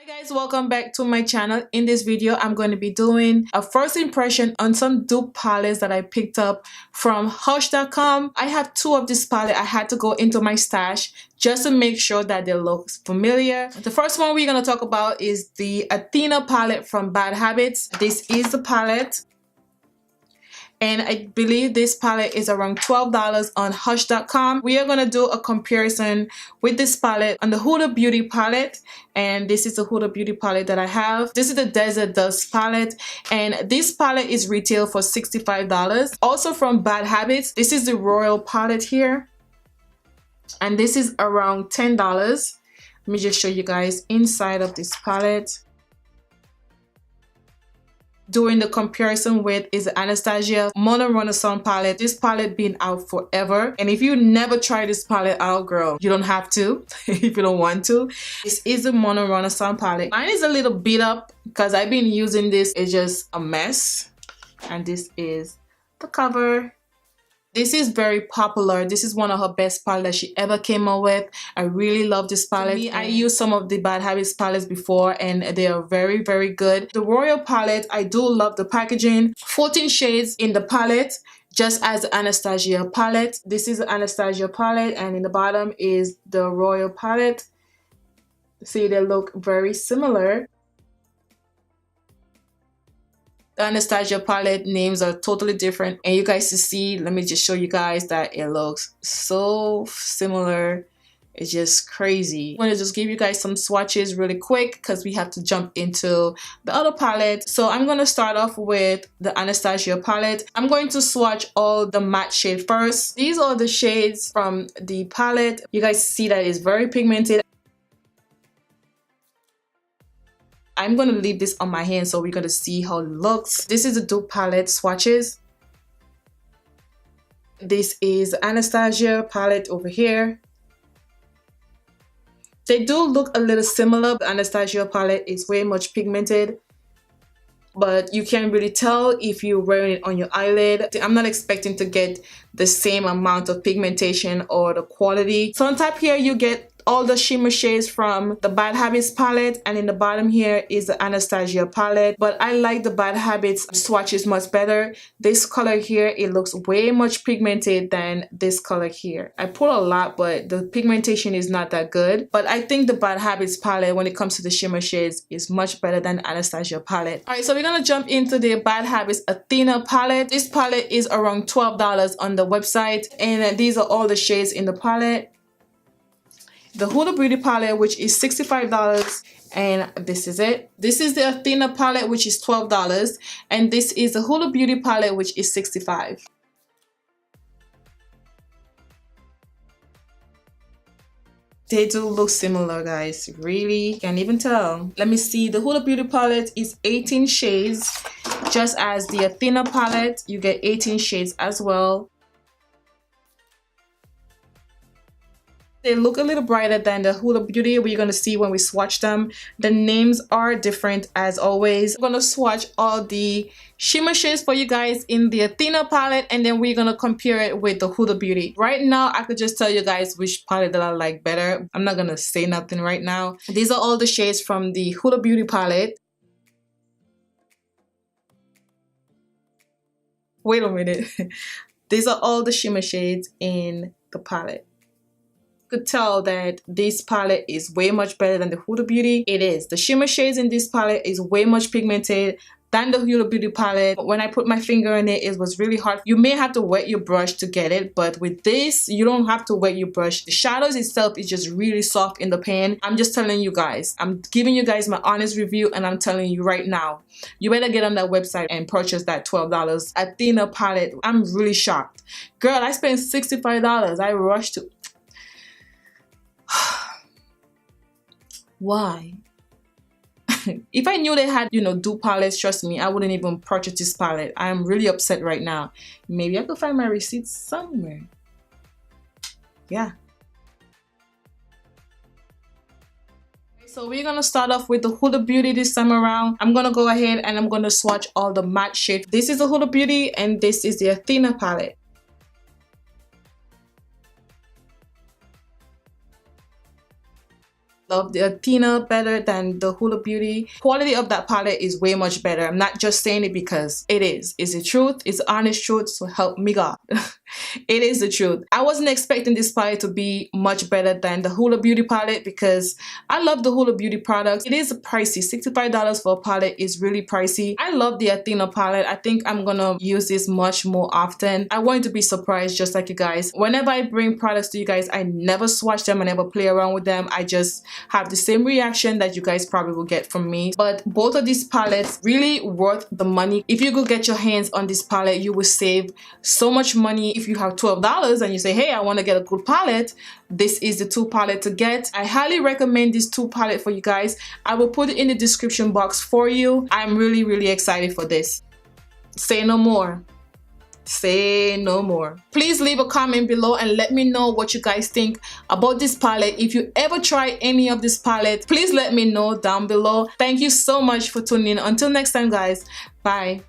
Hi guys, welcome back to my channel. In this video I'm going to be doing a first impression on some dupe palettes that I picked up from Hush.com. I have two of this palette. I had to go into my stash just to make sure that they look familiar. The first one we're going to talk about is the Athena palette from Bad Habits. This is the palette. And I believe this palette is around $12 on Hush.com. We are going to do a comparison with this palette on the Huda Beauty palette. And this is the Huda Beauty palette that I have. This is the Desert Dust palette. And this palette is retail for $65. Also from Bad Habits, this is the Royal palette here. And this is around $10. Let me just show you guys inside of this palette. Doing the comparison with is the Anastasia Mono Renaissance palette. This palette been out forever, and if you never try this palette out, girl, you don't have to if you don't want to. This is the Mono Renaissance palette. Mine is a little beat up because I've been using this. It's just a mess. And this is the cover. This is very popular. This is one of her best palettes that she ever came out with. I really love this palette. I used some of the Bad Habits palettes before and they are very, very good. The Royal palette, I do love the packaging. 14 shades in the palette, just as the Anastasia palette. This is the Anastasia palette and in the bottom is the Royal palette. See, they look very similar. The Anastasia palette names are totally different, and you guys to see, let me just show you guys that it looks so similar. It's just crazy. I'm going to just give you guys some swatches really quick because we have to jump into the other palette. So I'm going to start off with the Anastasia palette. I'm going to swatch all the matte shade first. These are the shades from the palette. You guys see that it's very pigmented. I'm going to leave this on my hand so we're going to see how it looks. This is the Dupe palette swatches. This is Anastasia palette over here. They do look a little similar. The Anastasia palette is way much pigmented, but you can't really tell if you're wearing it on your eyelid. I'm not expecting to get the same amount of pigmentation or the quality. So on top here you get all the shimmer shades from the Bad Habits palette, and in the bottom here is the Anastasia palette. But I like the Bad Habits swatches much better. This color here, it looks way much pigmented than this color here. I put a lot, but the pigmentation is not that good. But I think the Bad Habits palette, when it comes to the shimmer shades, is much better than the Anastasia palette. Alright, so we're gonna jump into the Bad Habits Athena palette. This palette is around $12 on the website, and these are all the shades in the palette. The Huda Beauty palette, which is $65, and this is it. This is the Athena palette, which is $12, and this is the Huda Beauty palette, which is $65. They do look similar, guys. Really, can't even tell. Let me see. The Huda Beauty palette is 18 shades, just as the Athena palette. You get 18 shades as well. They look a little brighter than the Huda Beauty. We're going to see when we swatch them. The names are different as always. I'm going to swatch all the shimmer shades for you guys in the Athena palette, and then we're going to compare it with the Huda Beauty. Right now, I could just tell you guys which palette that I like better. I'm not going to say nothing right now. These are all the shades from the Huda Beauty palette. Wait a minute. These are all the shimmer shades in the palette. Could tell that this palette is way much better than the Huda Beauty. It is. The shimmer shades in this palette is way much pigmented than the Huda Beauty palette. When I put my finger in it, it was really hard. You may have to wet your brush to get it, but with this, you don't have to wet your brush. The shadows itself is just really soft in the pan. I'm just telling you guys. I'm giving you guys my honest review, and I'm telling you right now, you better get on that website and purchase that $12 Athena palette. I'm really shocked. Girl, I spent $65. I rushed to... Why? If I knew they had, you know, dupe palettes, trust me, I wouldn't even purchase this palette. I'm really upset right now. Maybe I could find my receipts somewhere. Yeah. So we're gonna start off with the Huda Beauty this time around. I'm gonna go ahead and I'm gonna swatch all the matte shades. This is the Huda Beauty and this is the Athena palette. love the Athena better than the Huda Beauty. Quality of that palette is way much better. I'm not just saying it because it is. It's the truth. It's the honest truth. So help me God. It is the truth. I wasn't expecting this palette to be much better than the Huda Beauty palette because I love the Huda Beauty products. It is pricey. $65 for a palette is really pricey. I love the Athena palette. I think I'm gonna use this much more often. I want to be surprised just like you guys. Whenever I bring products to you guys, I never swatch them. I never play around with them. I just have the same reaction that you guys probably will get from me. But both of these palettes really worth the money. If you go get your hands on this palette, you will save so much money. If you have $12 and you say, hey, I want to get a good palette, this is the two palette to get. I highly recommend this two palette for you guys. I will put it in the description box for you. I'm really excited for this. Say no more. Say no more. Please leave a comment below and let me know what you guys think about this palette. If you ever try any of this palette, please let me know down below. Thank you so much for tuning in. Until next time, guys. Bye.